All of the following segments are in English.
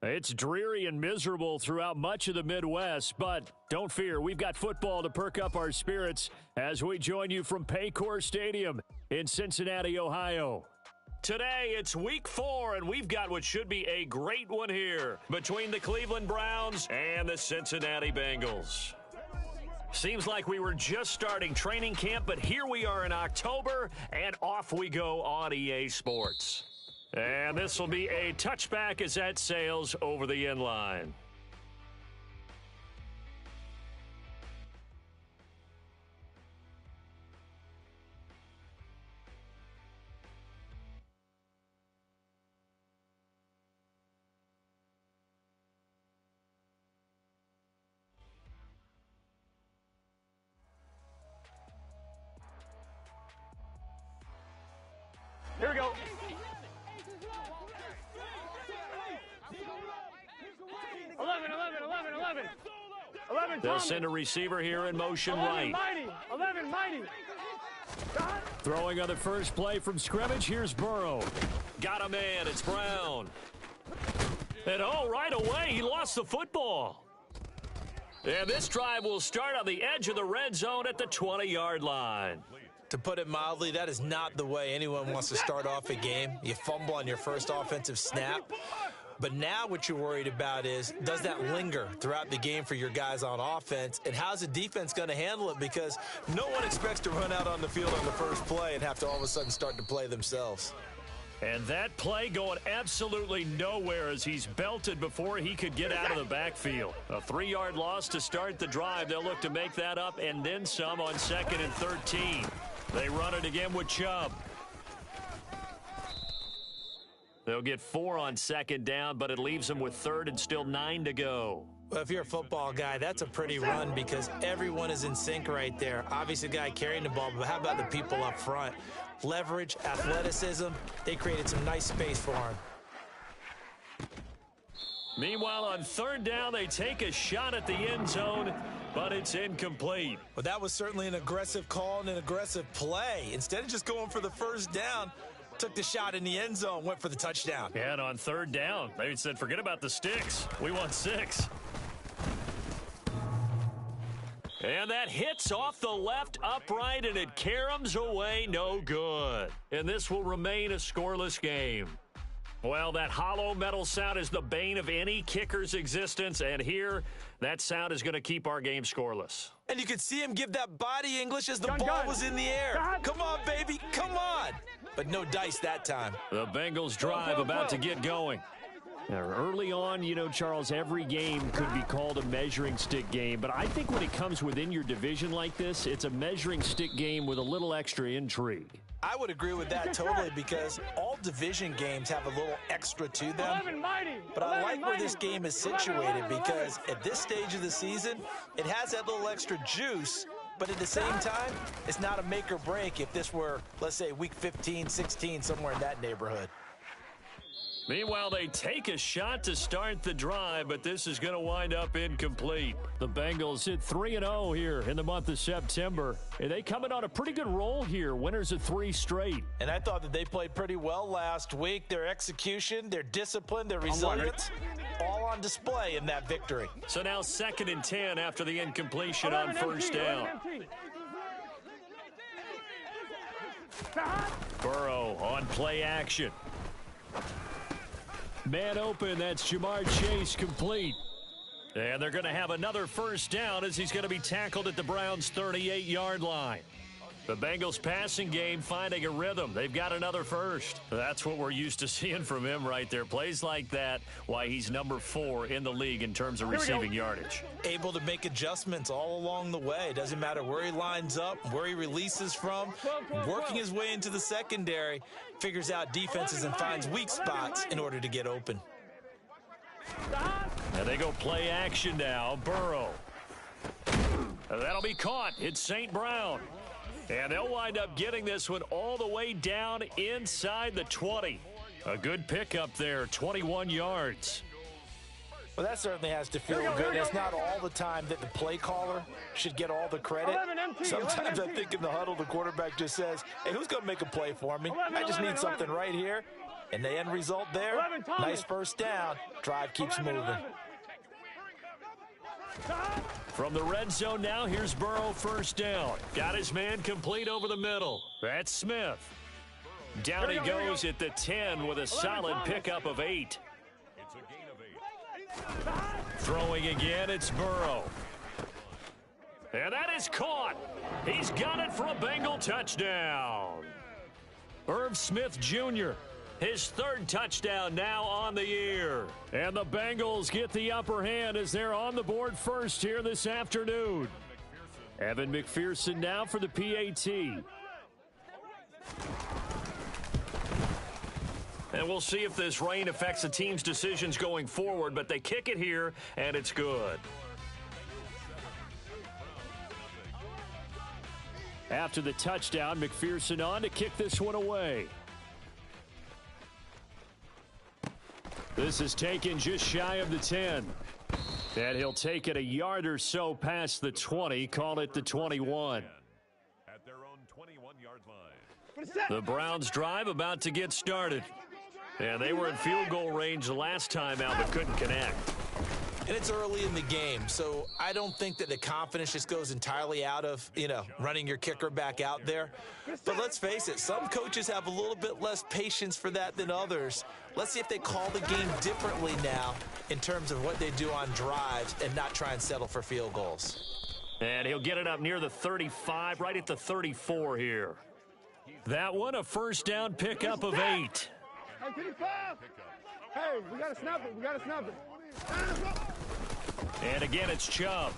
It's dreary and miserable throughout much of the Midwest, but don't fear, we've got football to perk up our spirits as we join you from Paycor Stadium in Cincinnati, Ohio. Today, it's week 4, and we've got what should be a great one here between the Cleveland Browns and the Cincinnati Bengals. Seems like we were just starting training camp, but here we are in October, and off we go on EA Sports. And this will be a touchback as that sails over the end line. Here we go. 11, They'll send a receiver here in motion 11, right. mighty. 11, mighty. Throwing on the first play from scrimmage, here's Burrow. Got a man, it's Brown. And right away, he lost the football. And this drive will start on the edge of the red zone at the 20-yard line. To put it mildly, that is not the way anyone wants to start off a game. You fumble on your first offensive snap. But now what you're worried about is, does that linger throughout the game for your guys on offense? And how's the defense going to handle it? Because no one expects to run out on the field on the first play and have to all of a sudden start to play themselves. And that play going absolutely nowhere as he's belted before he could get out of the backfield. A 3-yard loss to start the drive. They'll look to make that up and then some on 2nd and 13. They run it again with Chubb. They'll get 4 on 2nd down, but it leaves them with 3rd and still 9 to go. Well, if you're a football guy, that's a pretty run because everyone is in sync right there. Obviously, the guy carrying the ball, but how about the people up front? Leverage, athleticism, they created some nice space for him. Meanwhile, on 3rd down, they take a shot at the end zone, but it's incomplete. Well, that was certainly an aggressive call and an aggressive play. Instead of just going for the first down, took the shot in the end zone, went for the touchdown. Yeah, and on 3rd down, they said, forget about the sticks. We want 6. And that hits off the left upright, and it caroms away no good. And this will remain a scoreless game. Well, that hollow metal sound is the bane of any kicker's existence, and here, that sound is going to keep our game scoreless. And you could see him give that body English as the ball was in the air. Come on, baby, come on. But no dice that time. The Bengals drive about to get going. Now, early on, Charles, every game could be called a measuring stick game, but I think when it comes within your division like this, it's a measuring stick game with a little extra intrigue. I would agree with that totally because all division games have a little extra to them. 11, mighty. But I like where this game is situated because at this stage of the season, it has that little extra juice, but at the same time, it's not a make or break if this were, let's say, week 15, 16, somewhere in that neighborhood. Meanwhile, they take a shot to start the drive, but this is going to wind up incomplete. The Bengals hit 3-0 here in the month of September. And they coming on a pretty good roll here, winners of 3 straight. And I thought that they played pretty well last week. Their execution, their discipline, their resilience, all on display in that victory. So now 2nd and 10 after the incompletion on 1st down. Burrow on play action. Man open, that's Jamar Chase complete. And they're going to have another 1st down as he's going to be tackled at the Browns' 38-yard line. The Bengals passing game finding a rhythm. They've got another 1st. That's what we're used to seeing from him right there. Plays like that, why he's number 4 in the league in terms of receiving yardage. Able to make adjustments all along the way. Doesn't matter where he lines up, where he releases from. Working his way into the secondary, figures out defenses and finds weak spots in order to get open. And they go play action now. Burrow. That'll be caught. It's St. Brown. And they'll wind up getting this one all the way down inside the 20. A good pickup there, 21 yards. Well, that certainly has to feel good. It's not all the time that the play caller should get all the credit. Sometimes I think in the huddle, the quarterback just says, hey, who's going to make a play for me? I just need something right here. And the end result there, 11, Thomas. nice first down. Drive keeps 11, moving. 11. From the red zone now, here's Burrow first down. Got his man complete over the middle. That's Smith. Down he goes at the 10 with a solid pickup of 8. Throwing again, it's Burrow. And that is caught. He's got it for a Bengal touchdown. Irv Smith Jr., his third touchdown now on the year. And the Bengals get the upper hand as they're on the board first here this afternoon. Evan McPherson now for the PAT. And we'll see if this rain affects the team's decisions going forward, but they kick it here, and it's good. After the touchdown, McPherson on to kick this one away. This is taken just shy of the 10. And he'll take it a yard or so past the 20, call it the 21. At their own 21-yard line. The Browns drive about to get started. And they were in field goal range the last time out, but couldn't connect. And it's early in the game, so I don't think that the confidence just goes entirely out of, running your kicker back out there. But let's face it, some coaches have a little bit less patience for that than others. Let's see if they call the game differently now in terms of what they do on drives and not try and settle for field goals. And he'll get it up near the 35, right at the 34 here. That one, a first down pickup of 8. Hey, 25. Hey, we got to snap it. We got to snap it. And again, it's Chubb.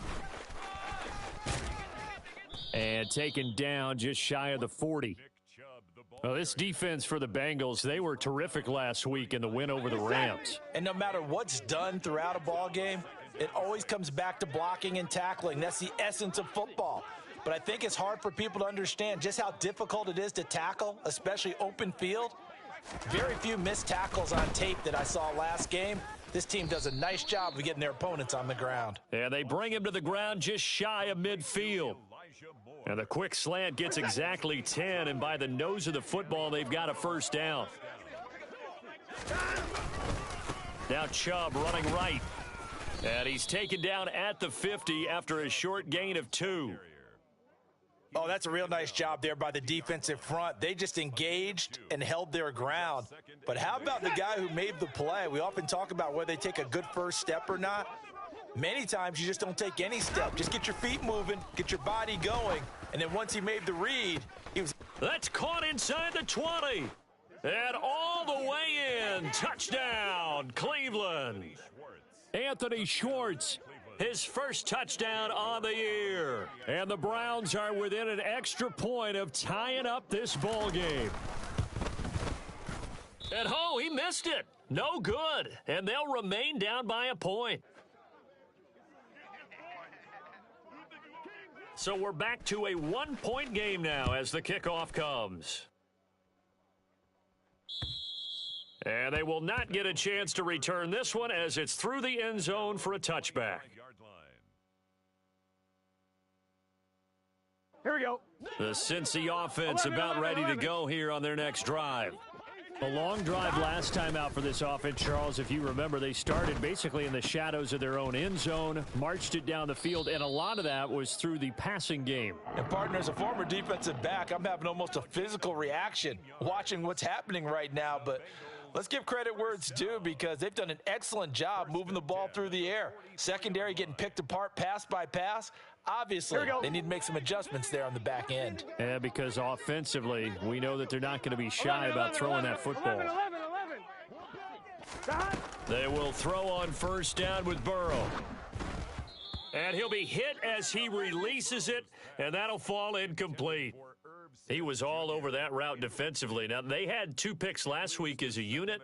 And taken down just shy of the 40. Well, this defense for the Bengals, they were terrific last week in the win over the Rams. And no matter what's done throughout a ball game, it always comes back to blocking and tackling. That's the essence of football. But I think it's hard for people to understand just how difficult it is to tackle, especially open field. Very few missed tackles on tape that I saw last game. This team does a nice job of getting their opponents on the ground. And they bring him to the ground just shy of midfield. And the quick slant gets exactly 10, and by the nose of the football, they've got a first down. Now Chubb running right. And he's taken down at the 50 after a short gain of 2. Oh, that's a real nice job there by the defensive front. They just engaged and held their ground. But how about the guy who made the play? We often talk about whether they take a good first step or not. Many times you just don't take any step. Just get your feet moving, get your body going, and then once he made the read, he was... That's caught inside the 20. And all the way in. Touchdown, Cleveland. Anthony Schwartz. His first touchdown on the year. And the Browns are within an extra point of tying up this ball game. And he missed it. No good. And they'll remain down by a point. So we're back to a one-point game now as the kickoff comes. And they will not get a chance to return this one as it's through the end zone for a touchback. Here we go. The Cincy offense about ready to go here on their next drive. A long drive last time out for this offense, Charles. If you remember, they started basically in the shadows of their own end zone, marched it down the field, and a lot of that was through the passing game. And, partner, as a former defensive back, I'm having almost a physical reaction watching what's happening right now. But let's give credit where it's due because they've done an excellent job moving the ball through the air. Secondary getting picked apart pass by pass. Obviously, they need to make some adjustments there on the back end. Yeah, because offensively, we know that they're not going to be shy about throwing that football. 11. They will throw on first down with Burrow. And he'll be hit as he releases it, and that'll fall incomplete. He was all over that route defensively. Now, they had 2 picks last week as a unit.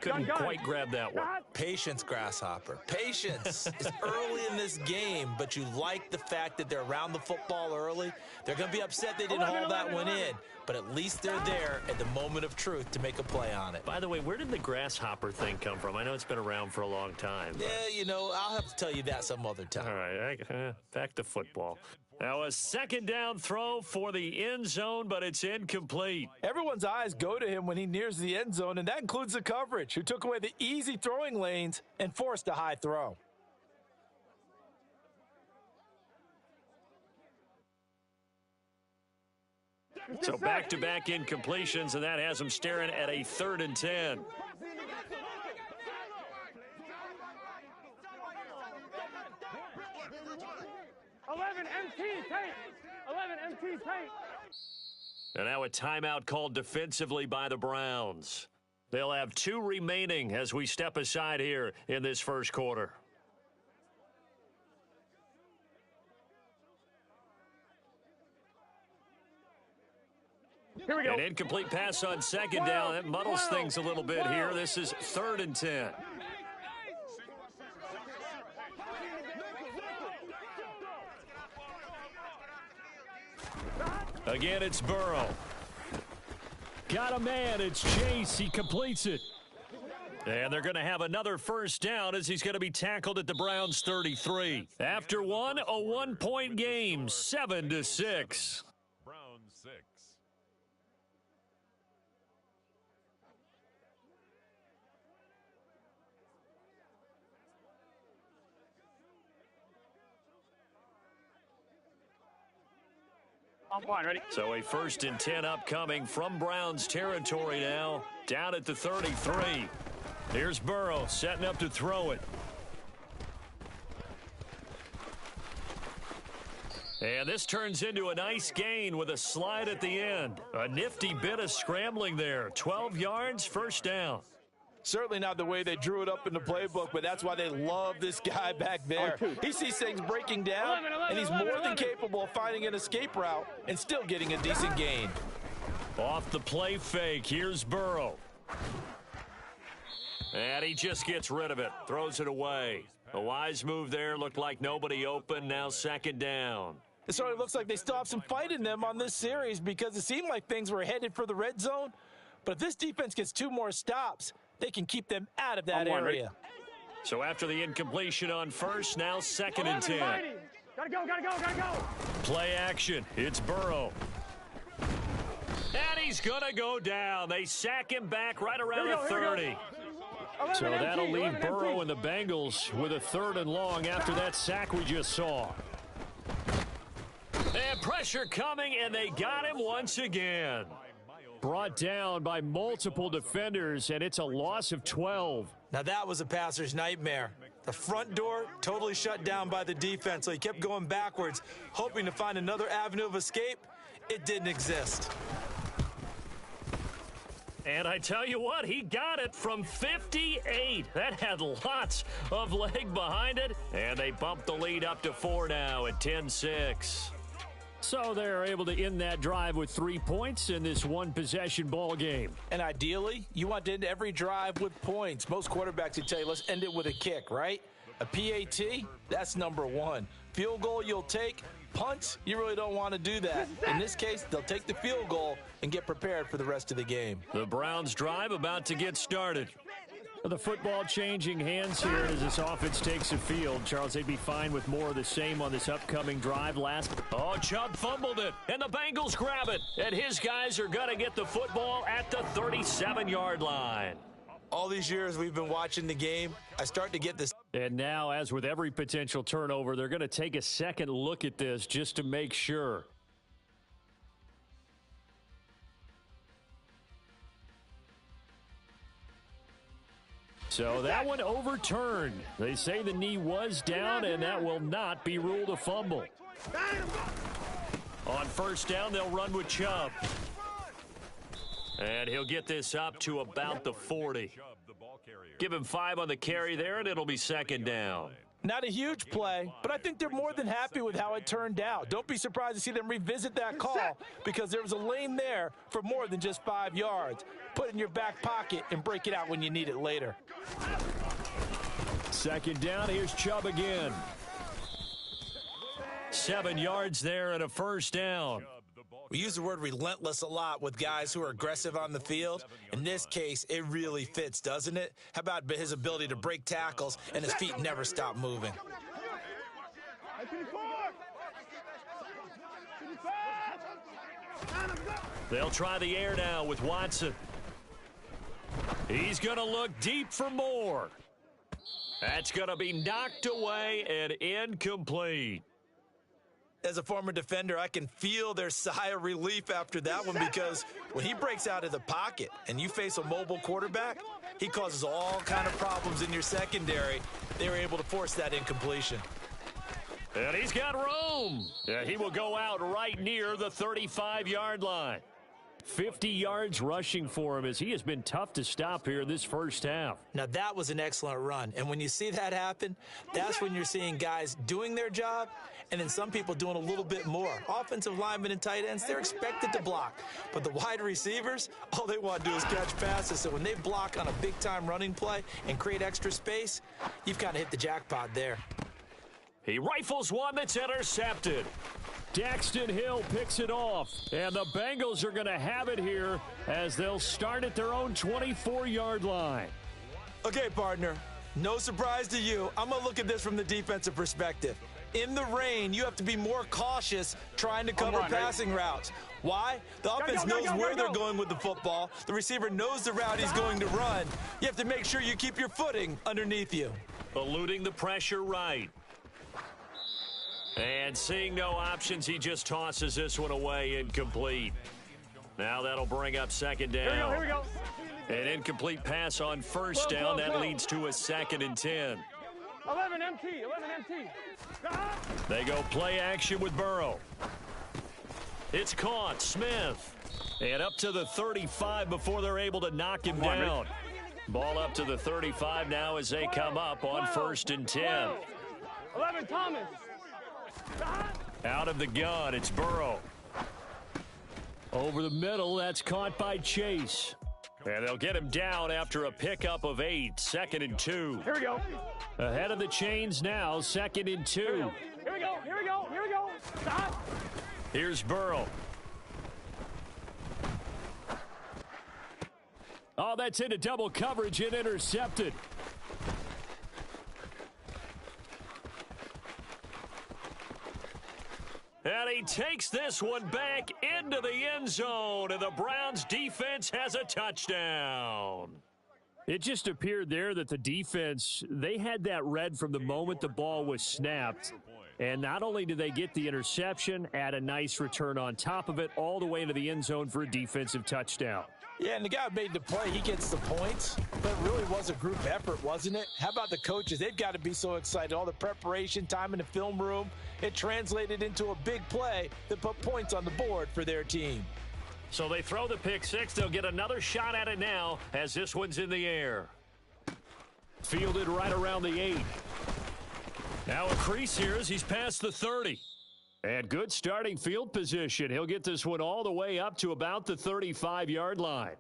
Couldn't quite grab that one. Patience, Grasshopper. Patience. It's early in this game, but you like the fact that they're around the football early. They're going to be upset they didn't haul that one in, but at least they're there at the moment of truth to make a play on it. By the way, where did the Grasshopper thing come from? I know it's been around for a long time. Yeah, I'll have to tell you that some other time. All right, back to football. Now a second down throw for the end zone, but it's incomplete. Everyone's eyes go to him when he nears the end zone, and that includes the coverage, who took away the easy throwing lanes and forced a high throw. So back-to-back incompletions, and that has him staring at a 3rd and 10. And now a timeout called defensively by the Browns. They'll have 2 remaining as we step aside here in this first quarter. Here we go. An incomplete pass on second down. That muddles things a little bit here. This is 3rd and 10. Again, it's Burrow. Got a man. It's Chase. He completes it. And they're going to have another first down as he's going to be tackled at the Browns' 33. After one, a 1-point game, 7-6. Browns 6. I'm fine, ready? So a 1st and 10 upcoming from Browns territory now, down at the 33. Here's Burrow setting up to throw it. And this turns into a nice gain with a slide at the end. A nifty bit of scrambling there. 12 yards, first down. Certainly not the way they drew it up in the playbook, but that's why they love this guy back there. He sees things breaking down, and he's more than capable of finding an escape route and still getting a decent gain. Off the play fake, here's Burrow. And he just gets rid of it, throws it away. A wise move there, looked like nobody open, now 2nd down. It certainly looks like they still have some fight in them on this series because it seemed like things were headed for the red zone. But if this defense gets 2 more stops, they can keep them out of that area. So after the incompletion on first, now 2nd and 10. Gotta go. Play action. It's Burrow. And he's going to go down. They sack him back right around the 30. So that'll leave Burrow and the Bengals with a 3rd and long after that sack we just saw. And pressure coming, and they got him once again. Brought down by multiple defenders, and it's a loss of 12. Now that was a passer's nightmare. The front door totally shut down by the defense, so he kept going backwards, hoping to find another avenue of escape. It didn't exist. And I tell you what, he got it from 58. That had lots of leg behind it, and they bumped the lead up to 4 now at 10-6. So they're able to end that drive with 3 points in this one-possession ball game. And ideally, you want to end every drive with points. Most quarterbacks would tell you, let's end it with a kick, right? A PAT, that's number 1. Field goal you'll take. Punts, you really don't want to do that. In this case, they'll take the field goal and get prepared for the rest of the game. The Browns drive about to get started. The football changing hands here as this offense takes the field. Charles, they'd be fine with more of the same on this upcoming drive. Oh, Chubb fumbled it, and the Bengals grab it. And his guys are going to get the football at the 37-yard line. All these years we've been watching the game, I start to get this. And now, as with every potential turnover, they're going to take a second look at this just to make sure. So that one overturned. They say the knee was down, and that will not be ruled a fumble. On first down, they'll run with Chubb. And he'll get this up to about the 40. Give him 5 on the carry there, and it'll be 2nd down. Not a huge play, but I think they're more than happy with how it turned out. Don't be surprised to see them revisit that call because there was a lane there for more than just 5 yards. Put it in your back pocket and break it out when you need it later. 2nd down, here's Chubb again. 7 yards there and a first down. We use the word relentless a lot with guys who are aggressive on the field. In this case, it really fits, doesn't it? How about his ability to break tackles and his feet never stop moving? They'll try the air now with Watson. He's going to look deep for more. That's going to be knocked away and incomplete. As a former defender, I can feel their sigh of relief after that one, because when he breaks out of the pocket and you face a mobile quarterback, he causes all kind of problems in your secondary. They were able to force that incompletion. And he's got room. Yeah, he will go out right near the 35-yard line. 50 yards rushing for him, as he has been tough to stop here in this first half. Now, that was an excellent run. And when you see that happen, that's when you're seeing guys doing their job, and then some people doing a little bit more. Offensive linemen and tight ends, they're expected to block. But the wide receivers, all they want to do is catch passes. So when they block on a big-time running play and create extra space, you've kind of hit the jackpot there. He rifles one that's intercepted. Daxton Hill picks it off, and the Bengals are going to have it here as they'll start at their own 24-yard line. Okay, partner, no surprise to you. I'm going to look at this from the defensive perspective. In the rain, you have to be more cautious trying to cover passing routes. Why? The offense knows where they're going with the football. The receiver knows the route he's going to run. You have to make sure you keep your footing underneath you. Eluding the pressure right. And seeing no options, he just tosses this one away, incomplete. Now that'll bring up second down. Here we go. An incomplete pass on first down. That leads to a 2nd and 10. 11 MT. They go play action with Burrow. It's caught. Smith. And up to the 35 before they're able to knock him down. Ball up to the 35 now as they come up on 1st and 10. 11 Thomas. Out of the gun, it's Burrow. Over the middle, that's caught by Chase. And they'll get him down after a pickup of 8, 2nd and 2. Here we go. Ahead of the chains now, 2nd and 2. Here we go. Stop. Here's Burrow. Oh, that's into double coverage and intercepted. And he takes this one back into the end zone, and the Browns defense has a touchdown. It just appeared there that the defense, they had that read from the moment the ball was snapped. And not only did they get the interception, add a nice return on top of it, all the way into the end zone for a defensive touchdown. Yeah, and the guy who made the play, he gets the points. But it really was a group effort, wasn't it? How about the coaches? They've got to be so excited. All the preparation time in the film room, it translated into a big play that put points on the board for their team. So they throw the pick six. They'll get another shot at it now as this one's in the air. Fielded right around the 8. Now a crease here as he's past the 30. And good starting field position. He'll get this one all the way up to about the 35-yard line.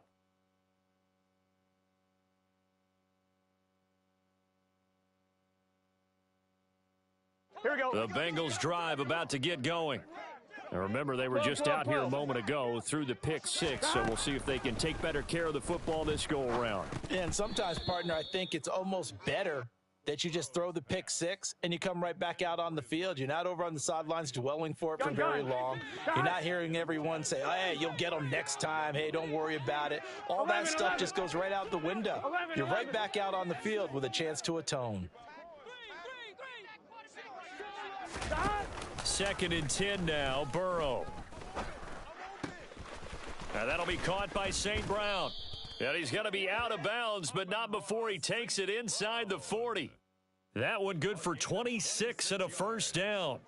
Here we go. The Bengals drive about to get going. And remember, they were just out here a moment ago through the pick six, so we'll see if they can take better care of the football this go-around. And sometimes, partner, I think it's almost better that you just throw the pick six and you come right back out on the field. You're not over on the sidelines dwelling for it for very long. You're not hearing everyone say, oh, hey, you'll get them next time. Hey, don't worry about it. All that stuff just goes right out the window. You're right back out on the field with a chance to atone. 2nd and 10 now, Burrow. Now that'll be caught by St. Brown. And he's going to be out of bounds, but not before he takes it inside the 40. That one good for 26 and a first down.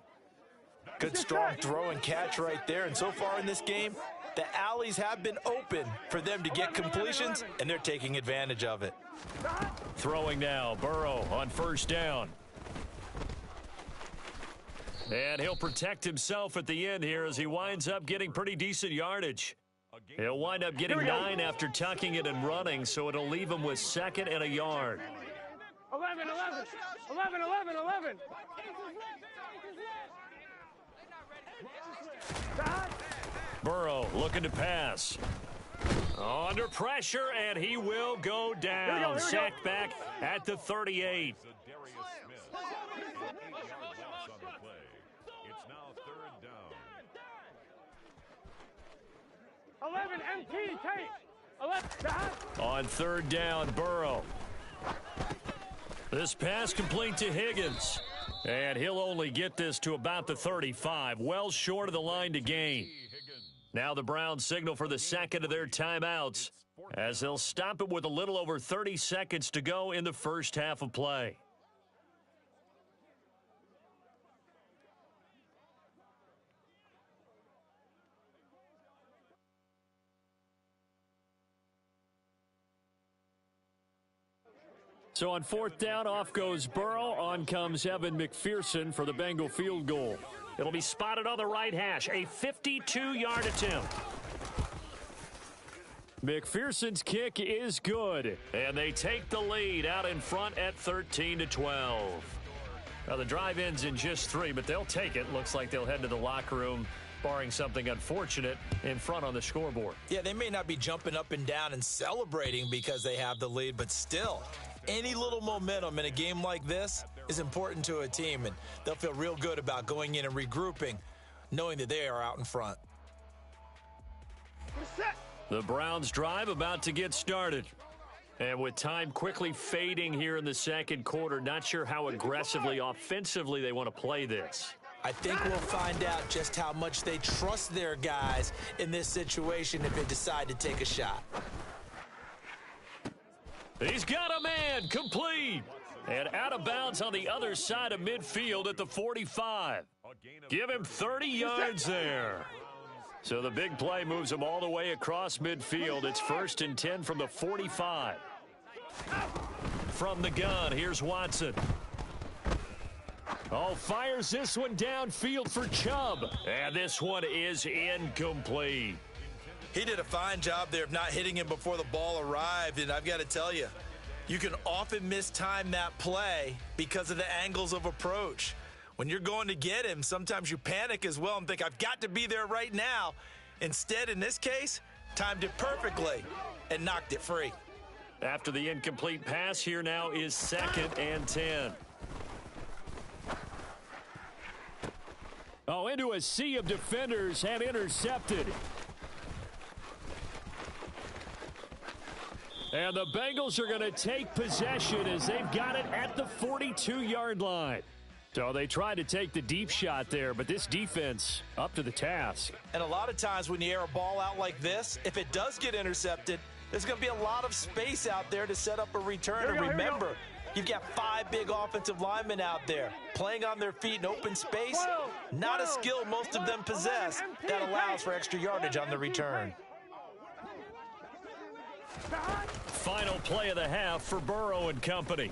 Good strong throw and catch right there. And so far in this game, the alleys have been open for them to get completions, and they're taking advantage of it. Throwing now, Burrow on first down. And he'll protect himself at the end here as he winds up getting pretty decent yardage. He'll wind up getting 9 after tucking it and running, so it'll leave him with 2nd and a yard. 11. Burrow looking to pass. Under pressure, and he will go down. Sacked back at the 38. 11, MT, Tate. 11, On third down, Burrow. This pass complete to Higgins. And he'll only get this to about the 35, well short of the line to gain. Now the Browns signal for the second of their timeouts as they'll stop it with a little over 30 seconds to go in the first half of play. So on fourth down, off goes Burrow. On comes Evan McPherson for the Bengal field goal. It'll be spotted on the right hash. A 52-yard attempt. McPherson's kick is good. And they take the lead out in front at 13-12. Now the drive ends in just 3, but they'll take it. Looks like they'll head to the locker room, barring something unfortunate, in front on the scoreboard. Yeah, they may not be jumping up and down and celebrating because they have the lead, but still, any little momentum in a game like this is important to a team, and they'll feel real good about going in and regrouping, knowing that they are out in front. The Browns drive about to get started. And with time quickly fading here in the second quarter, not sure how aggressively, offensively they want to play this. I think we'll find out just how much they trust their guys in this situation if they decide to take a shot. He's got a man, complete. And out of bounds on the other side of midfield at the 45. Give him 30 yards there. So the big play moves him all the way across midfield. It's 1st and 10 from the 45. From the gun, here's Watson. Oh, fires this one downfield for Chubb. And this one is incomplete. He did a fine job there of not hitting him before the ball arrived, and I've got to tell you, you can often mistime that play because of the angles of approach. When you're going to get him, sometimes you panic as well and think, I've got to be there right now. Instead, in this case, timed it perfectly and knocked it free. After the incomplete pass, here now is 2nd and 10. Oh, into a sea of defenders and intercepted. And the Bengals are going to take possession as they've got it at the 42-yard line. So they tried to take the deep shot there, but this defense up to the task. And a lot of times when you air a ball out like this, if it does get intercepted, there's going to be a lot of space out there to set up a return. And remember, you've got 5 big offensive linemen out there playing on their feet in open space. Not a skill most of them possess that allows for extra yardage on the return. Final play of the half for Burrow and company.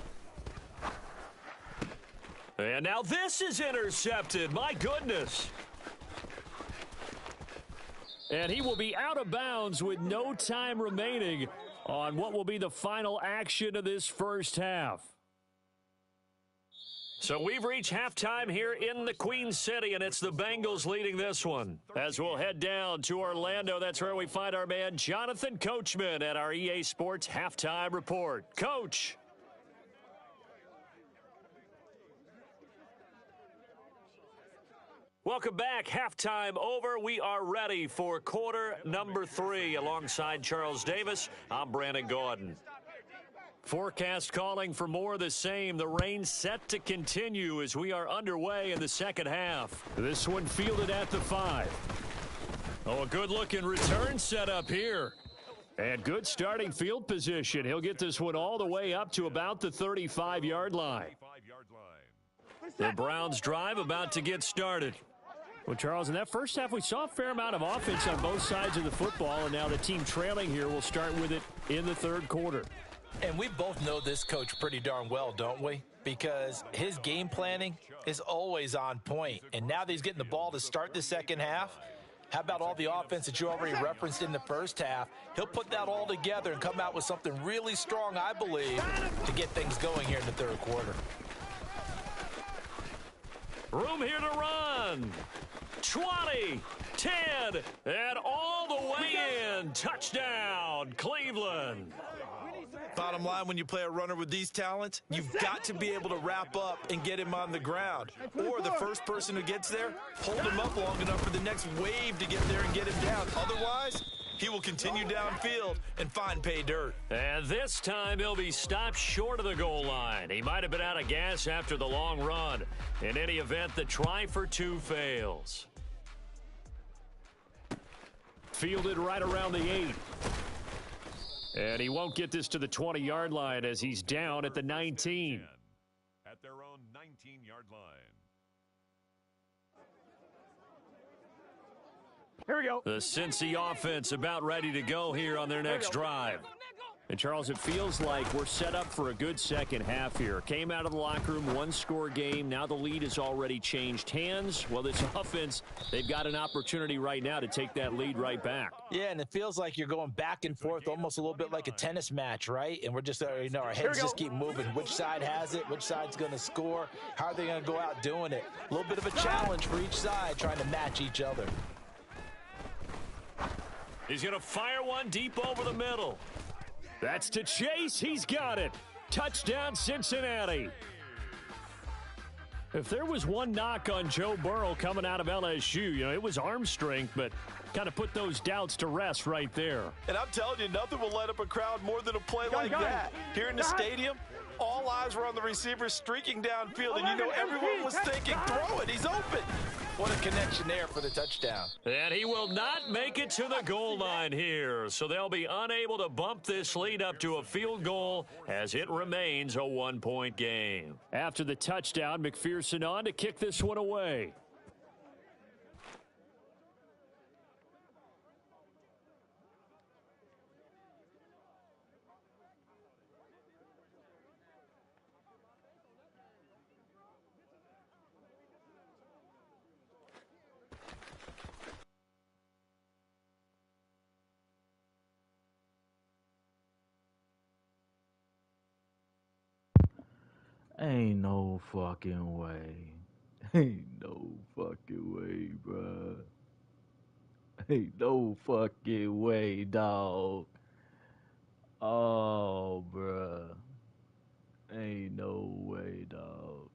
And now this is intercepted. My goodness. And he will be out of bounds with no time remaining on what will be the final action of this first half. So we've reached halftime here in the Queen City, and it's the Bengals leading this one. As we'll head down to Orlando, that's where we find our man Jonathan Coachman at our EA Sports Halftime Report. Coach. Welcome back. Halftime over. We are ready for quarter number 3. Alongside Charles Davis, I'm Brandon Gaudin. Forecast calling for more of the same. The rain set to continue as we are underway in the second half. This one fielded at the 5. Oh, a good-looking return set up here. And good starting field position. He'll get this one all the way up to about the 35-yard line. The Browns drive about to get started. Well, Charles, in that first half, we saw a fair amount of offense on both sides of the football, and now the team trailing here will start with it in the third quarter. And we both know this coach pretty darn well, don't we? Because his game planning is always on point. And now that he's getting the ball to start the second half, how about all the offense that you already referenced in the first half? He'll put that all together and come out with something really strong, I believe, to get things going here in the third quarter. Room here to run. 20, 10, and all the way in. Touchdown, Cleveland. Bottom line, when you play a runner with these talents, you've got to be able to wrap up and get him on the ground. Or the first person who gets there, hold him up long enough for the next wave to get there and get him down. Otherwise, he will continue downfield and find pay dirt. And this time he'll be stopped short of the goal line. He might have been out of gas after the long run. In any event, the try for two fails. Fielded right around the 8. And he won't get this to the 20-yard line as he's down at the 19. At their own 19-yard line. Here we go. The Cincy offense about ready to go here on their next drive. And, Charles, it feels like we're set up for a good second half here. Came out of the locker room, one-score game. Now the lead has already changed hands. Well, this offense, they've got an opportunity right now to take that lead right back. Yeah, and it feels like you're going back and forth almost a little bit like a tennis match, right? And we're just, our heads just keep moving. Which side has it? Which side's going to score? How are they going to go out doing it? A little bit of a challenge for each side trying to match each other. He's going to fire one deep over the middle. That's to Chase. He's got it. Touchdown, Cincinnati. If there was one knock on Joe Burrow coming out of LSU, it was arm strength, but kind of put those doubts to rest right there. And I'm telling you, nothing will light up a crowd more than a play like that. Here in the stadium, all eyes were on the receiver streaking downfield, and everyone was thinking, throw it, he's open. What a connection there for the touchdown. And he will not make it to the goal line here, so they'll be unable to bump this lead up to a field goal as it remains a 1-point game. After the touchdown, McPherson on to kick this one away. Ain't no fucking way. Ain't no fucking way, bruh. Ain't no fucking way, dog. Oh, bruh. Ain't no way, dog.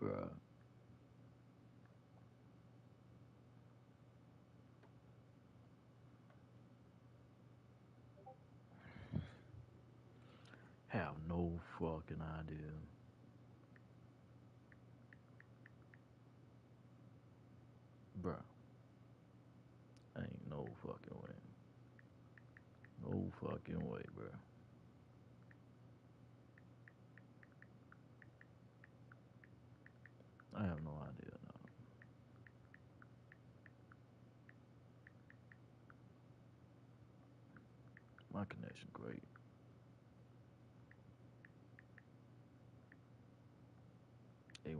Bruh. Have no fucking idea. Bruh. Ain't no fucking way. No fucking way, bruh. I have no idea, no. My connection great. A1.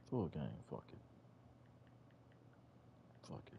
Full game. Fuck it. Fuck it.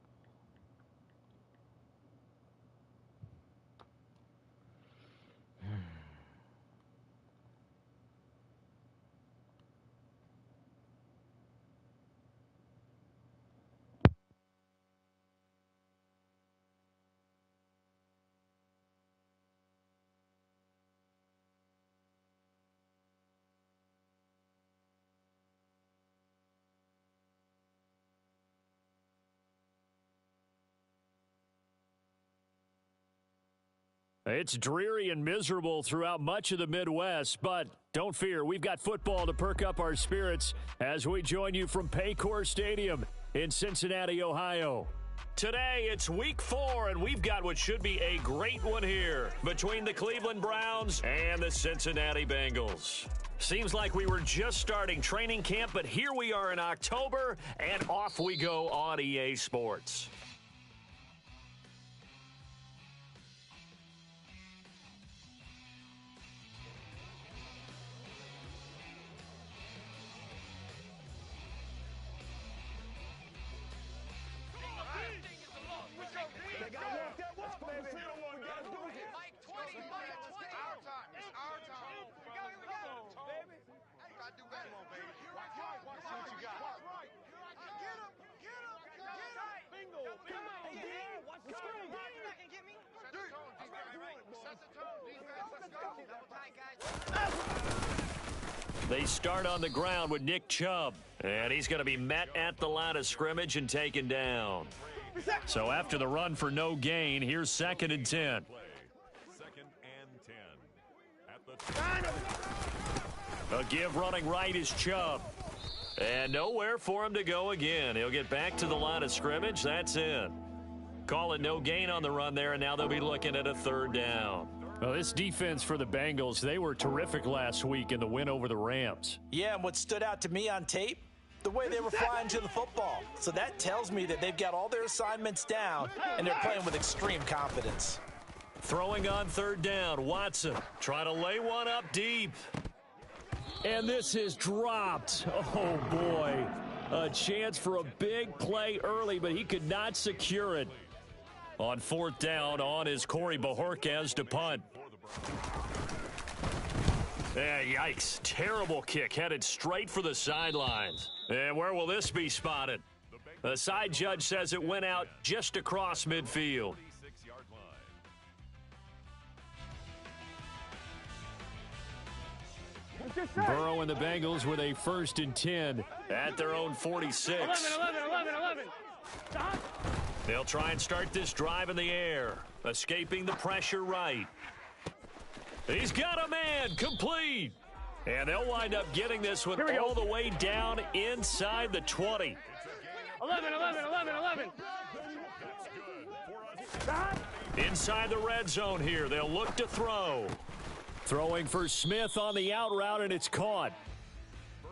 It's dreary and miserable throughout much of the Midwest, but don't fear, we've got football to perk up our spirits as we join you from Paycor Stadium in Cincinnati, Ohio. Today, it's week 4, and we've got what should be a great one here between the Cleveland Browns and the Cincinnati Bengals. Seems like we were just starting training camp, but here we are in October, and off we go on EA Sports. They start on the ground with Nick Chubb, and he's going to be met at the line of scrimmage and taken down. So after the run for no gain, here's 2nd and 10. 2nd and 10. A give running right is Chubb. And nowhere for him to go again. He'll get back to the line of scrimmage. That's it. Call it no gain on the run there, and now they'll be looking at a 3rd down. Well, this defense for the Bengals, they were terrific last week in the win over the Rams. Yeah, and what stood out to me on tape, the way they were flying to the football. So that tells me that they've got all their assignments down, and they're playing with extreme confidence. Throwing on 3rd down, Watson trying to lay one up deep. And this is dropped. Oh, boy. A chance for a big play early, but he could not secure it. On 4th down, on is Corey Bojorquez to punt. Yikes. Terrible kick headed straight for the sidelines. And where will this be spotted? The side judge says it went out just across midfield. Burrow and the Bengals with a 1st and 10 at their own 46. 11. They'll try and start this drive in the air, escaping the pressure right. He's got a man, complete. And they'll wind up getting this one all the way down inside the 20. 11. Inside the red zone here, they'll look to throw. Throwing for Smith on the out route, and it's caught.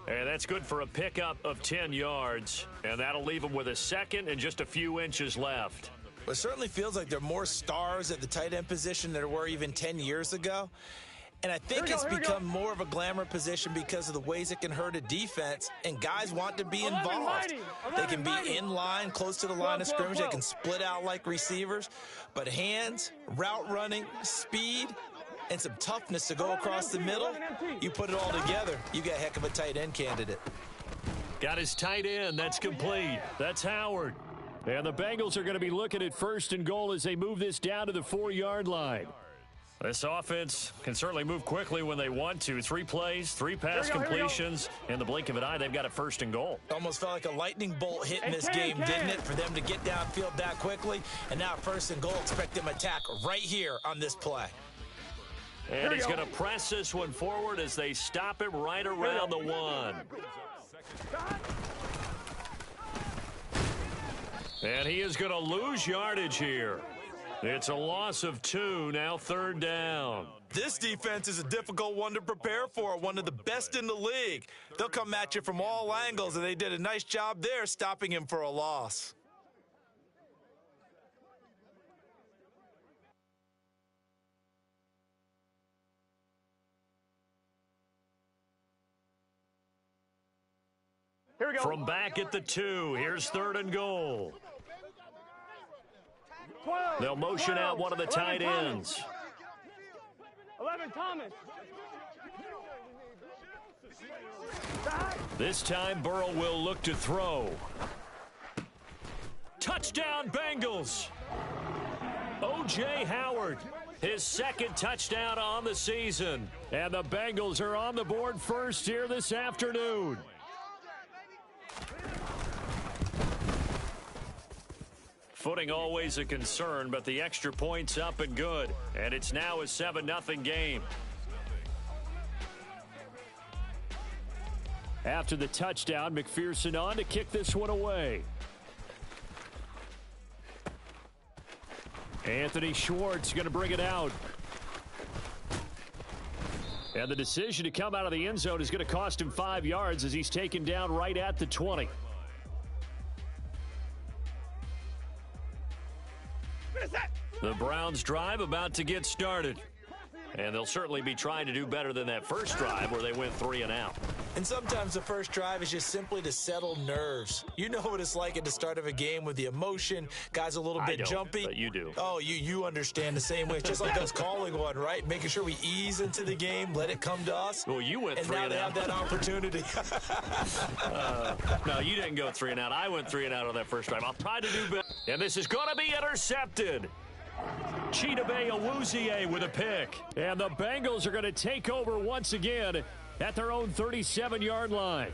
And that's good for a pickup of 10 yards. And that'll leave them with a 2nd and just a few inches left. Well, it certainly feels like there are more stars at the tight end position than there were even 10 years ago. And I think it's become more of a glamour position because of the ways it can hurt a defense, and guys want to be involved. They can be in line, close to the line of scrimmage. They can split out like receivers. But hands, route running, speed, and some toughness to go across the middle, you put it all together, you got a heck of a tight end candidate. Got his tight end. That's complete. That's Howard. And the Bengals are going to be looking at 1st and goal as they move this down to the 4-yard line. This offense can certainly move quickly when they want to. 3 plays, 3 pass completions. In the blink of an eye, they've got a 1st and goal. Almost felt like a lightning bolt hit in this game, didn't it? For them to get downfield that quickly. And now 1st and goal, expect them to attack right here on this play. And he's going to press this one forward as they stop him right around the 1. And he is going to lose yardage here. It's a loss of 2, now 3rd down. This defense is a difficult one to prepare for, one of the best in the league. They'll come at you from all angles, and they did a nice job there stopping him for a loss. Here we go. From back at the 2, here's 3rd and goal. 12. They'll motion 12. out one of the 11, tight Thomas. ends. 11, Thomas. This time, Burrow will look to throw. Touchdown, Bengals. O.J. Howard, his 2nd touchdown on the season. And the Bengals are on the board first here this afternoon. Footing always a concern, but the extra point's up and good. And it's now a 7-0 game. After the touchdown, McPherson on to kick this one away. Anthony Schwartz going to bring it out. And the decision to come out of the end zone is going to cost him 5 yards as he's taken down right at the 20. The Browns drive about to get started. And they'll certainly be trying to do better than that first drive where they went 3 and out. And sometimes the first drive is just simply to settle nerves. You know what it's like at the start of a game with the emotion. Guys a little bit jumpy. But you do. Oh, you understand the same way. It's just like us calling one, right? Making sure we ease into the game, let it come to us. Well, you went 3 and out. And now they have that opportunity. No, you didn't go 3 and out. I went 3 and out on that first drive. I'll try to do better. And this is going to be intercepted. Chidobe Awuzie with a pick. And the Bengals are going to take over once again at their own 37-yard line.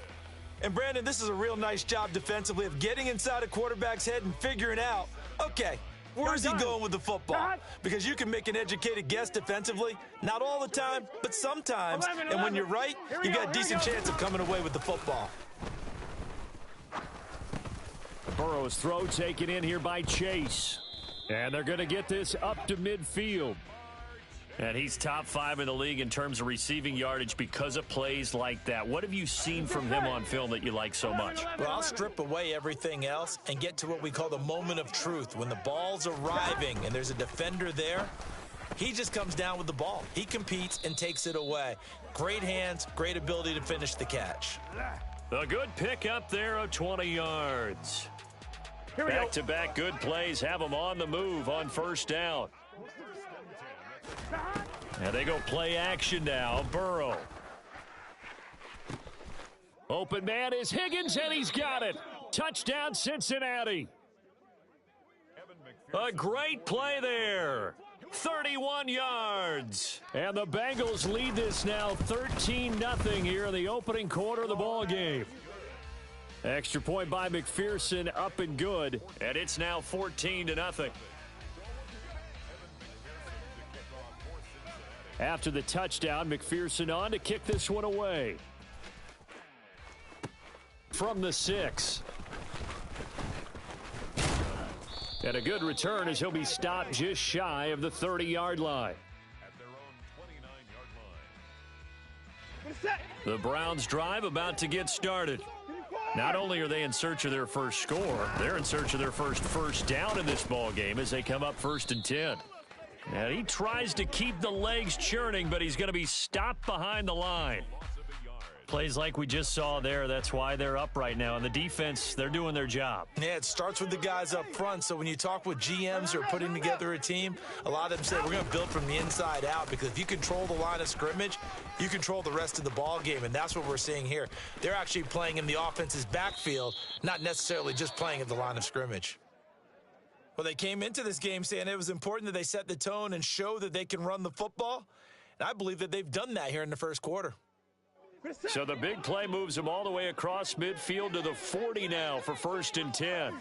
And, Brandon, this is a real nice job defensively of getting inside a quarterback's head and figuring out, okay, where's he going with the football? Because you can make an educated guess defensively. Not all the time, but sometimes. 11. And when you're right, you got a decent chance of coming away with the football. Burrow's throw taken in here by Chase. And they're going to get this up to midfield. And he's top 5 in the league in terms of receiving yardage because of plays like that. What have you seen from him on film that you like so much? Well, I'll strip away everything else and get to what we call the moment of truth. When the ball's arriving and there's a defender there, he just comes down with the ball. He competes and takes it away. Great hands, great ability to finish the catch. A good pick up there of 20 yards. Back-to-back good plays have them on the move on first down. And they go play action now. Burrow. Open man is Higgins, and he's got it. Touchdown, Cincinnati. A great play there. 31 yards. And the Bengals lead this now 13-0 here in the opening quarter of the ball game. Extra point by McPherson, up and good. And it's now 14-0. After the touchdown, McPherson on to kick this one away. From the 6. And a good return as he'll be stopped just shy of the 30-yard line. The Browns drive about to get started. Not only are they in search of their first score, they're in search of their first down in this ball game as they come up 1st and 10. And he tries to keep the legs churning, but he's going to be stopped behind the line. Plays like we just saw there, that's why they're up right now. And the defense, they're doing their job. Yeah, it starts with the guys up front. So when you talk with GMs who are putting together a team, a lot of them say we're going to build from the inside out, because if you control the line of scrimmage, you control the rest of the ball game, and that's what we're seeing here. They're actually playing in the offense's backfield, not necessarily just playing at the line of scrimmage. Well, they came into this game saying it was important that they set the tone and show that they can run the football, and I believe that they've done that here in the first quarter. So the big play moves him all the way across midfield to the 40 now for 1st and 10.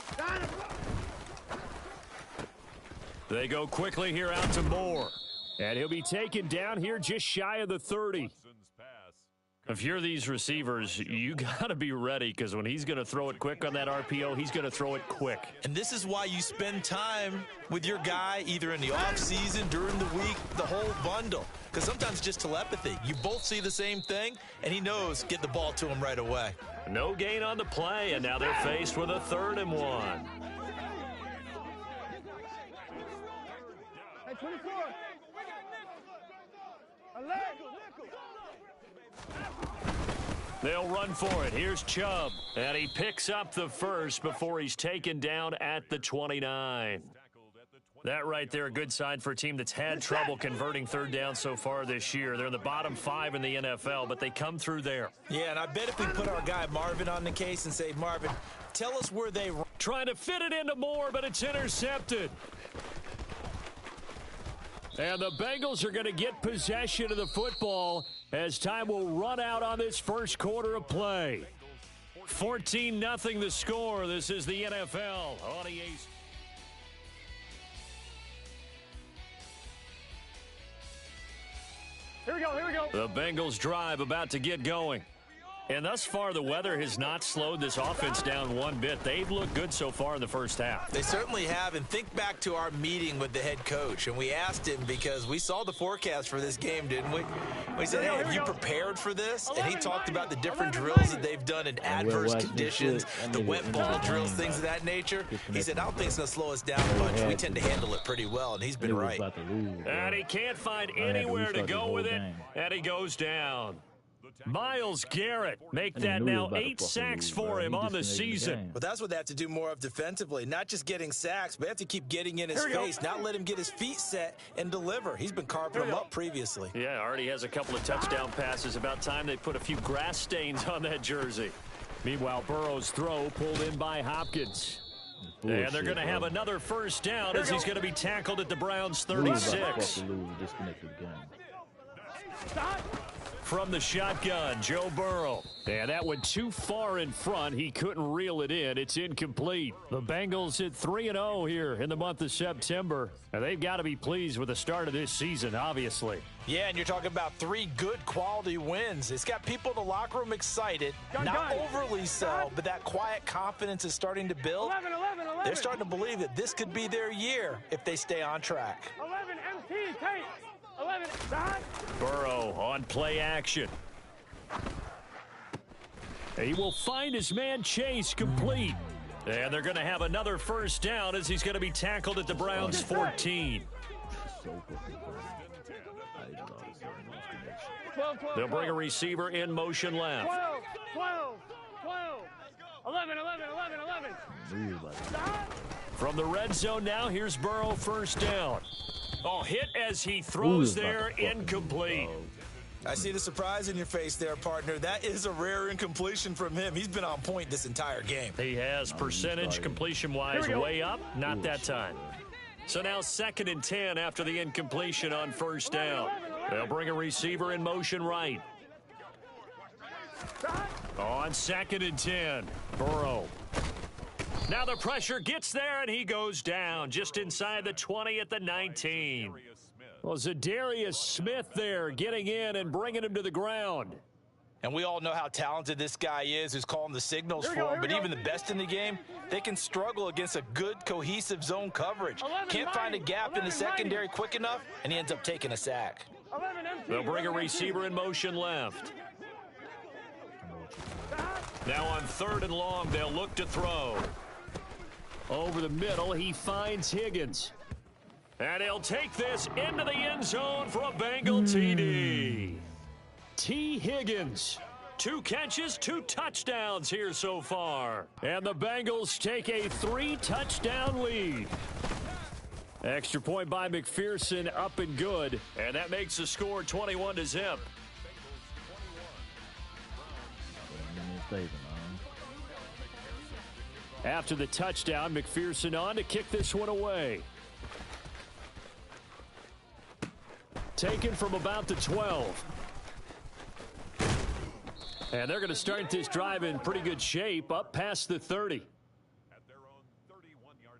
They go quickly here out to Moore. And he'll be taken down here just shy of the 30. If you're these receivers, you got to be ready, because when he's going to throw it quick on that RPO, he's going to throw it quick. And this is why you spend time with your guy either in the offseason, during the week, the whole bundle. Because sometimes just telepathy. You both see the same thing, and he knows get the ball to him right away. No gain on the play, and now they're faced with a 3rd and 1. Hey, 24. They'll run for it. Here's Chubb. And he picks up the first before he's taken down at the 29. That right there, a good sign for a team that's had trouble converting third down so far this year. They're in the bottom 5 in the NFL, but they come through there. Yeah, and I bet if we put our guy Marvin on the case and say, Marvin, tell us where they run. Trying to fit it into Moore, but it's intercepted. And the Bengals are going to get possession of the football as time will run out on this first quarter of play. 14-0 the score. This is the NFL on EA. Here we go, here we go. The Bengals drive about to get going. And thus far, the weather has not slowed this offense down one bit. They've looked good so far in the first half. They certainly have. And think back to our meeting with the head coach. And we asked him because we saw the forecast for this game, didn't we? We said, hey, have you prepared for this? And he talked about the different drills that they've done in adverse conditions, the wet ball drills, things of that nature. He said, I don't think it's going to slow us down much. We tend to handle it pretty well, and he's been right. And he can't find anywhere to go with it, and he goes down. Myles Garrett make that now 8 sacks for him on the season. But that's what they have to do more of defensively, not just getting sacks, but they have to keep getting in his face, not let him get his feet set and deliver. He's been carving them up previously. Yeah, already has a couple of touchdown passes. About time they put a few grass stains on that jersey. Meanwhile, Burrow's throw pulled in by Hopkins. And they're going to have another first down as he's going to be tackled at the Browns' 36. From the shotgun, Joe Burrow. And that went too far in front. He couldn't reel it in. It's incomplete. The Bengals at 3-0 here in the month of September. And they've got to be pleased with the start of this season, obviously. Yeah, and you're talking about 3 good quality wins. It's got people in the locker room excited. Not overly so, but that quiet confidence is starting to build. 11. They're starting to believe that this could be their year if they stay on track. 11, MT, Tate. 11, Dot. Burrow on play action. He will find his man Chase complete. And they're going to have another first down as he's going to be tackled at the Browns' 14. 12. They'll bring a receiver in motion left. 12. 11. Dot. From the red zone now, here's Burrow first down. Oh, hit as he throws there, incomplete. I see the surprise in your face there, partner. That is a rare incompletion from him. He's been on point this entire game. He has percentage completion-wise way up. Not that time. So now 2nd and 10 after the incompletion on first down. They'll bring a receiver in motion right. On 2nd and 10, Burrow. Now the pressure gets there, and he goes down just inside the 20 at the 19. Well, Zadarius Smith there getting in and bringing him to the ground. And we all know how talented this guy is who's calling the signals for him. But even the best in the game, they can struggle against a good, cohesive zone coverage. Can't find a gap in the secondary quick enough, and he ends up taking a sack. They'll bring a receiver in motion left. Now on 3rd and long, they'll look to throw. Over the middle, he finds Higgins. And he'll take this into the end zone for a Bengal TD. T. Higgins. 2 catches, 2 touchdowns here so far. And the Bengals take a 3-touchdown lead. Extra point by McPherson, up and good. And that makes the score 21-0. After the touchdown, McPherson on to kick this one away. Taken from about the 12. And they're going to start this drive in pretty good shape, up past the 30. At their own 31-yard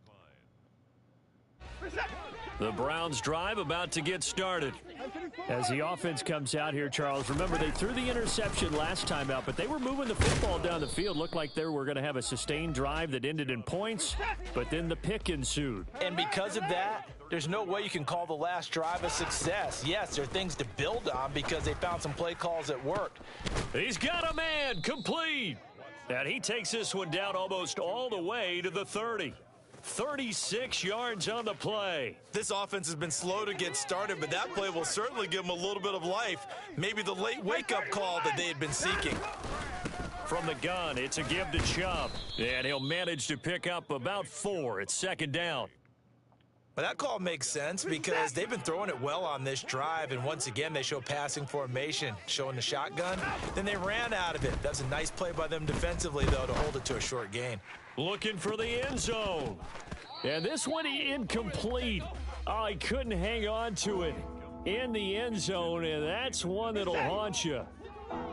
line. The Browns drive about to get started. As the offense comes out here, Charles, remember they threw the interception last time out, but they were moving the football down the field. Looked like they were going to have a sustained drive that ended in points, but then the pick ensued. And because of that, there's no way you can call the last drive a success. Yes, there are things to build on because they found some play calls that worked. He's got a man complete. And he takes this one down almost all the way to the 30. 36 yards on the play. This offense has been slow to get started, but that play will certainly give them a little bit of life. Maybe the late wake-up call that they had been seeking. from the gun. It's a give to Chubb. And he'll manage to pick up about 4. It's second down. But that call makes sense because they've been throwing it well on this drive, and once again they show passing formation, showing the shotgun. Then they ran out of it. That's a nice play by them defensively, though, to hold it to a short gain. Looking for the end zone. And this one incomplete. Oh, he couldn't hang on to it in the end zone, and that's one that'll haunt you.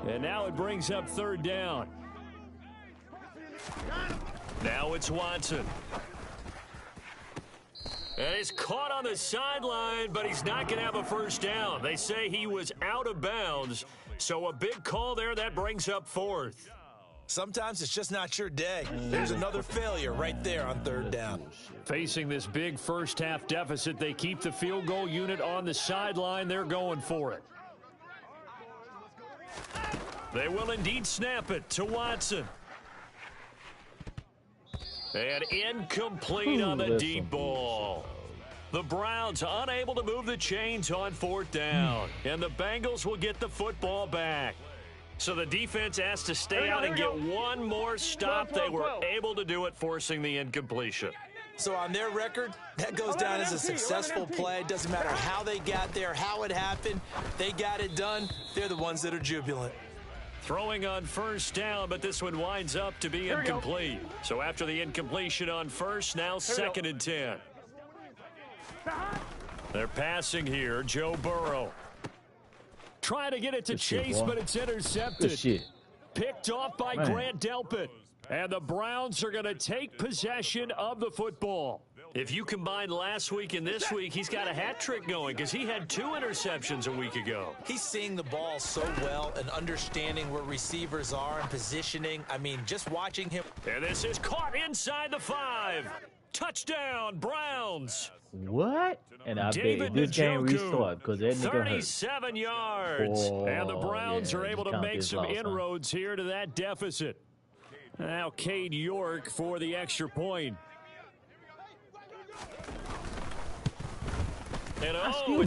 And now it brings up third down. Now it's Watson. And he's caught on the sideline, but he's not going to have a first down. They say he was out of bounds, so a big call there. That brings up 4th. Sometimes it's just not your day. There's another failure right there on third down. Facing this big first-half deficit, they keep the field goal unit on the sideline. They're going for it. They will indeed snap it to Watson. And incomplete on the deep ball. The Browns unable to move the chains on 4th down. And the Bengals will get the football back. So the defense has to stay out and get one more stop. They were able to do it, forcing the incompletion. So on their record, that goes down as a successful play. Doesn't matter how they got there, how it happened. They got it done. They're the ones that are jubilant. Throwing on first down, but this one winds up to be incomplete. So after the incompletion on first, now 2nd and 10. They're passing here. Joe Burrow. Trying to get it to Chase, but it's intercepted. Picked off by Grant Delpit. And the Browns are going to take possession of the football. If you combine last week and this week, he's got a hat trick going because he had 2 interceptions a week ago. He's seeing the ball so well and understanding where receivers are and positioning. I mean, just watching him. And this is caught inside the 5. Touchdown, Browns. What? And I David bet this game Njoku, restart because that nigga hurt. 37 yards. And the Browns are able to make some inroads here to that deficit. Now Cade York for the extra point. And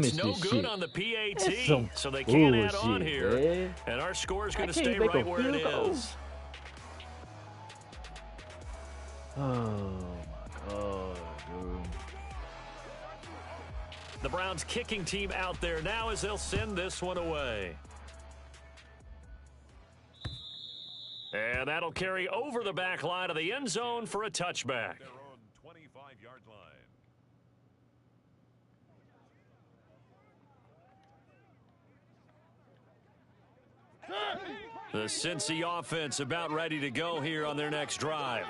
it's no good on the PAT, so they can't add on here. Man. And our score is going to stay right where it is. Oh, my God, dude. The Browns kicking team out there now as they'll send this one away. And that'll carry over the back line of the end zone for a touchback. Their own 25-yard line. The Cincy offense about ready to go here on their next drive.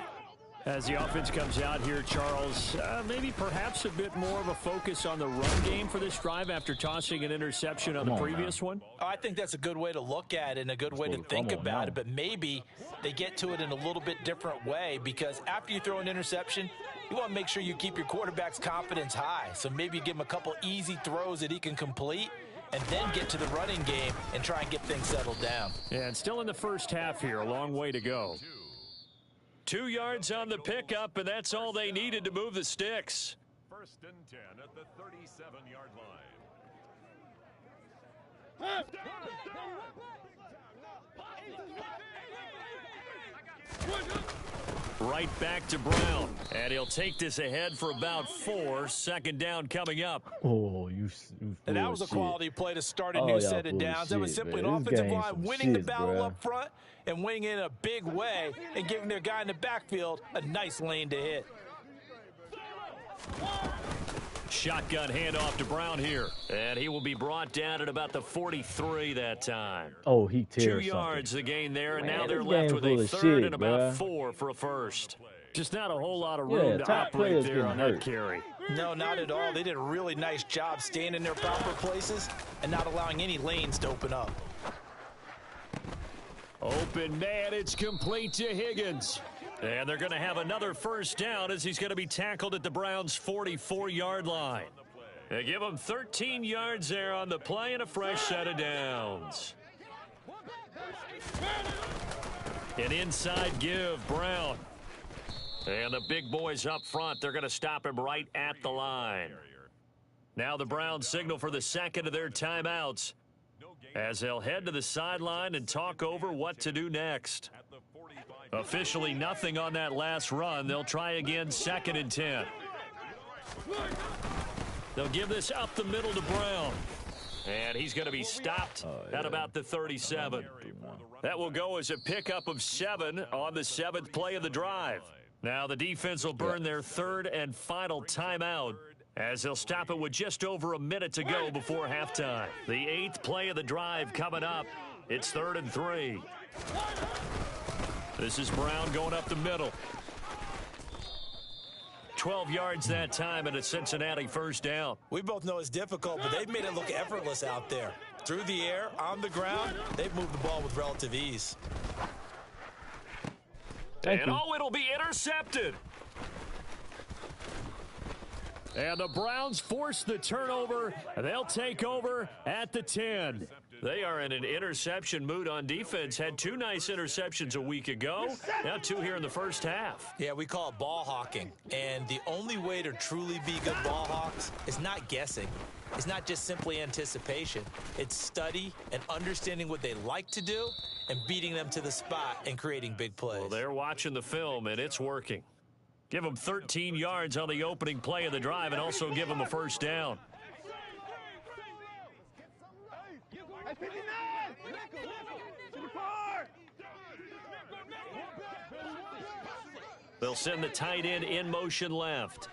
As the offense comes out here, Charles, maybe perhaps a bit more of a focus on the run game for this drive after tossing an interception on the previous one? I think that's a good way to look at it and a good way to think about it, but maybe they get to it in a little bit different way because after you throw an interception, you want to make sure you keep your quarterback's confidence high. So maybe you give him a couple easy throws that he can complete and then get to the running game and try and get things settled down. And still in the first half here, a long way to go. 2 yards on the pickup, and that's all they needed to move the sticks. 1st and 10 at the 37-yard line. Right back to Brown, and he'll take this ahead for about 4. 2nd down coming up. Oh, you and that was a quality play to start a new set of downs. That was simply an offensive line winning the battle up front and winning in a big way and giving their guy in the backfield a nice lane to hit. Shotgun handoff to Brown here, and he will be brought down at about the 43 that time. Oh, he tears 2 yards something. the gain there, and Man, now they're this left game with full a of 3rd shit, and about bruh. 4 for a first. Just not a whole lot of room to top operate players there on getting that hurt. carry. No, not at all. They did a really nice job staying in their proper places and not allowing any lanes to open up. Open man, it's complete to Higgins. And they're going to have another first down as he's going to be tackled at the Browns' 44-yard line. They give him 13 yards there on the play and a fresh set of downs. An inside give, Brown. And the big boys up front, they're going to stop him right at the line. Now the Browns signal for the second of their timeouts as they'll head to the sideline and talk over what to do next. At the Officially nothing on that last run. They'll try again, 2nd and 10. They'll give this up the middle to Brown. And he's going to be stopped at about the 37. That will go as a pickup of 7 on the 7th play of the drive. Now the defense will burn their 3rd and final timeout as they'll stop it with just over a minute to go before halftime. The 8th play of the drive coming up. It's 3rd and 3. This is Brown going up the middle. 12 yards that time and a Cincinnati first down. We both know it's difficult, but they've made it look effortless out there. Through the air, on the ground, they've moved the ball with relative ease. It'll be intercepted. And the Browns force the turnover. They'll take over at the 10. They are in an interception mood on defense. Had 2 nice interceptions a week ago. Now 2 here in the first half. Yeah, we call it ball hawking. And the only way to truly be good ball hawks is not guessing. It's not just simply anticipation. It's study and understanding what they like to do and beating them to the spot and creating big plays. Well, they're watching the film, and it's working. Give them 13 yards on the opening play of the drive and also give them a first down. They'll send the tight end in motion left.